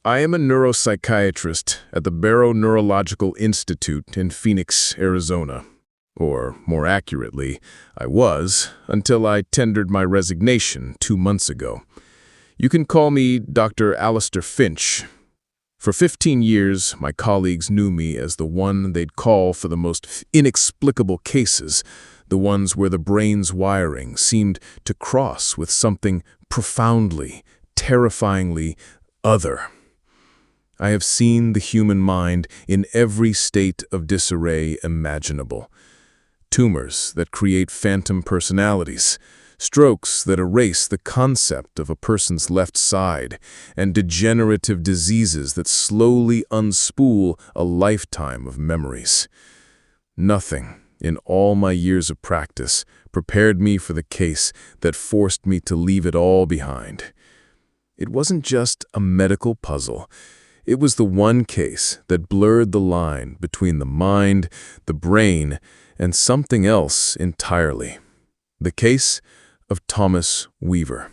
I am a neuropsychiatrist at the Barrow Neurological Institute in Phoenix, Arizona. Or, more accurately, I was, until I tendered my resignation 2 months ago. You can call me Dr. Alistair Finch. For 15 years, my colleagues knew me as the one they'd call for the most inexplicable cases, the ones where the brain's wiring seemed to cross with something profoundly, terrifyingly other. I have seen the human mind in every state of disarray imaginable. Tumors that create phantom personalities, strokes that erase the concept of a person's left side, and degenerative diseases that slowly unspool a lifetime of memories. Nothing in all my years of practice prepared me for the case that forced me to leave it all behind. It wasn't just a medical puzzle. It was the one case that blurred the line between the mind, the brain, and something else entirely. The case of Thomas Weaver.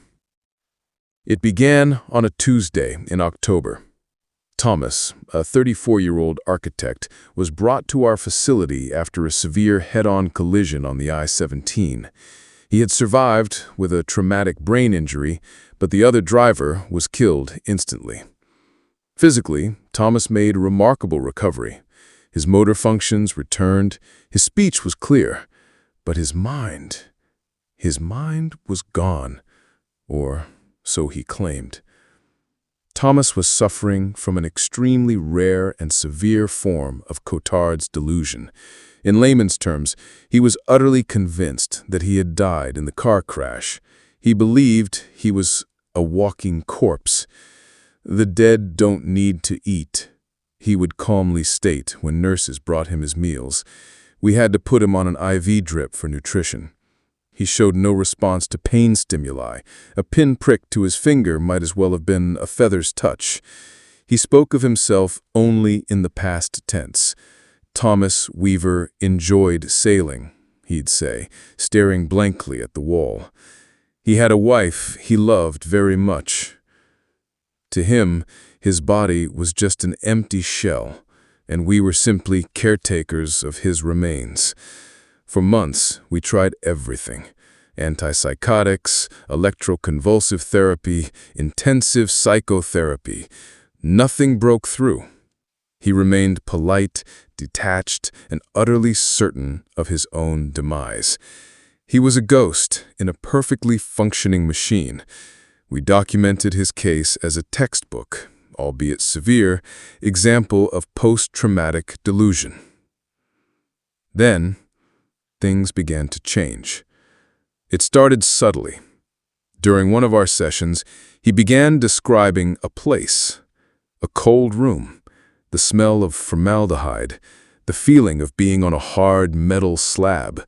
It began on a Tuesday in October. Thomas, a 34-year-old architect, was brought to our facility after a severe head-on collision on the I-17. He had survived with a traumatic brain injury, but the other driver was killed instantly. Physically, Thomas made a remarkable recovery. His motor functions returned, his speech was clear, but his mind was gone, or so he claimed. Thomas was suffering from an extremely rare and severe form of Cotard's delusion. In layman's terms, he was utterly convinced that he had died in the car crash. He believed he was a walking corpse. "The dead don't need to eat," he would calmly state when nurses brought him his meals. We had to put him on an IV drip for nutrition. He showed no response to pain stimuli. A pin prick to his finger might as well have been a feather's touch. He spoke of himself only in the past tense. Thomas Weaver enjoyed sailing, he'd say, staring blankly at the wall. He had a wife he loved very much. To him, his body was just an empty shell, and we were simply caretakers of his remains. For months, we tried everything: antipsychotics, electroconvulsive therapy, intensive psychotherapy. Nothing broke through. He remained polite, detached, and utterly certain of his own demise. He was a ghost in a perfectly functioning machine. We documented his case as a textbook, albeit severe, example of post-traumatic delusion. Then, things began to change. It started subtly. During one of our sessions, he began describing a place, a cold room, the smell of formaldehyde, the feeling of being on a hard metal slab.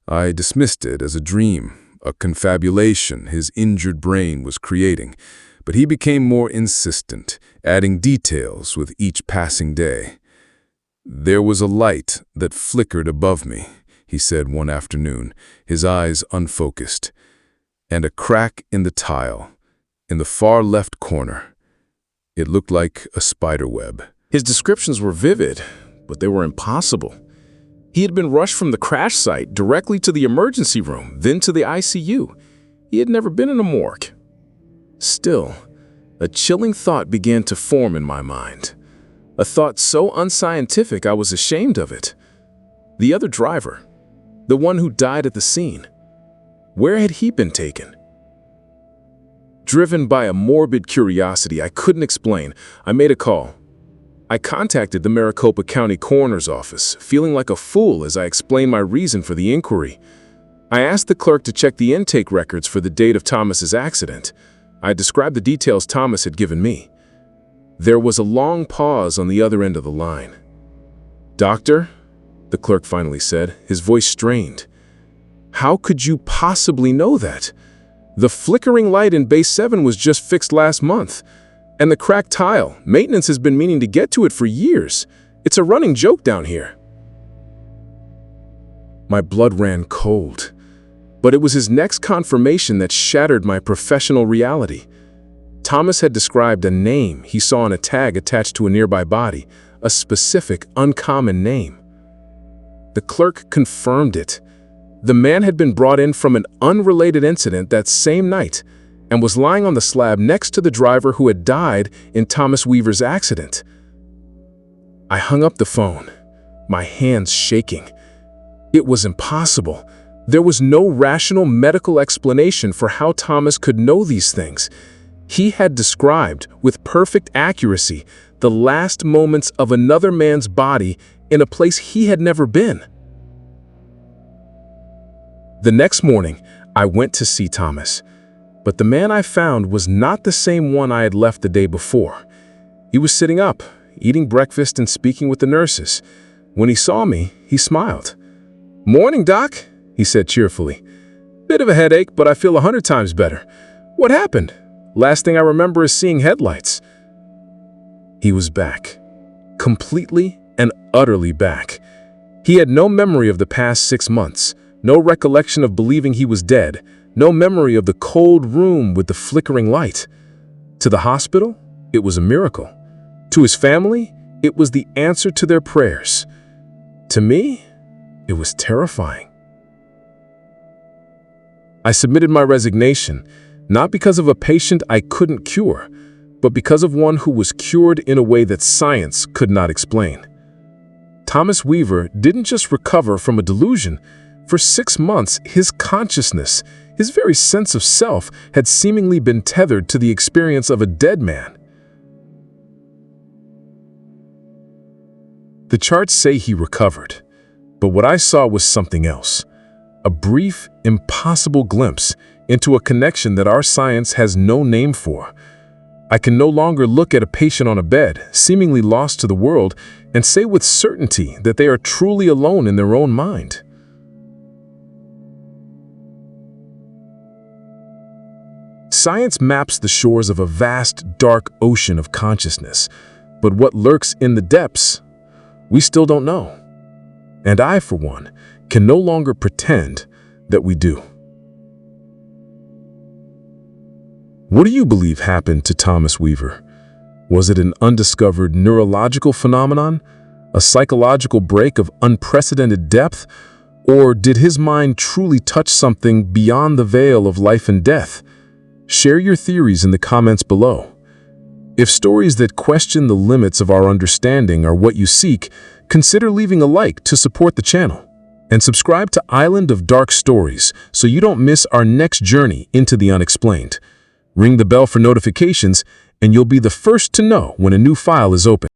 I dismissed it as a dream, a confabulation his injured brain was creating, but he became more insistent, adding details with each passing day. "There was a light that flickered above me," he said one afternoon, his eyes unfocused, "and a crack in the tile, in the far left corner. It looked like a spider web." His descriptions were vivid, but they were impossible. He had been rushed from the crash site directly to the emergency room, then to the ICU. He had never been in a morgue. Still, a chilling thought began to form in my mind. A thought so unscientific I was ashamed of it. The other driver, the one who died at the scene, where had he been taken? Driven by a morbid curiosity I couldn't explain, I made a call. I contacted the Maricopa County Coroner's Office, feeling like a fool as I explained my reason for the inquiry. I asked the clerk to check the intake records for the date of Thomas's accident. I described the details Thomas had given me. There was a long pause on the other end of the line. "Doctor," the clerk finally said, his voice strained, "how could you possibly know that? The flickering light in Base 7 was just fixed last month. And the cracked tile, maintenance has been meaning to get to it for years. It's a running joke down here." My blood ran cold, but it was his next confirmation that shattered my professional reality. Thomas had described a name he saw on a tag attached to a nearby body, a specific, uncommon name. The clerk confirmed it. The man had been brought in from an unrelated incident that same night and was lying on the slab next to the driver who had died in Thomas Weaver's accident. I hung up the phone, my hands shaking. It was impossible. There was no rational medical explanation for how Thomas could know these things. He had described, with perfect accuracy, the last moments of another man's body in a place he had never been. The next morning, I went to see Thomas, but the man I found was not the same one I had left the day before. He was sitting up, eating breakfast and speaking with the nurses. When he saw me, he smiled. "Morning, Doc," he said cheerfully. "Bit of a headache, but I feel 100 times better. What happened? Last thing I remember is seeing headlights." He was back. Completely and utterly back. He had no memory of the past 6 months, no recollection of believing he was dead, no memory of the cold room with the flickering light. To the hospital, it was a miracle. To his family, it was the answer to their prayers. To me, it was terrifying. I submitted my resignation, not because of a patient I couldn't cure, but because of one who was cured in a way that science could not explain. Thomas Weaver didn't just recover from a delusion. For 6 months, his consciousness, his very sense of self, had seemingly been tethered to the experience of a dead man. The charts say he recovered, but what I saw was something else. A brief, impossible glimpse into a connection that our science has no name for. I can no longer look at a patient on a bed, seemingly lost to the world, and say with certainty that they are truly alone in their own mind. Science maps the shores of a vast, dark ocean of consciousness, but what lurks in the depths, we still don't know. And I, for one, can no longer pretend that we do. What do you believe happened to Thomas Weaver? Was it an undiscovered neurological phenomenon, a psychological break of unprecedented depth, or did his mind truly touch something beyond the veil of life and death? Share your theories in the comments below. If stories that question the limits of our understanding are what you seek, consider leaving a like to support the channel. And subscribe to Island of Dark Stories so you don't miss our next journey into the unexplained. Ring the bell for notifications, and you'll be the first to know when a new file is open.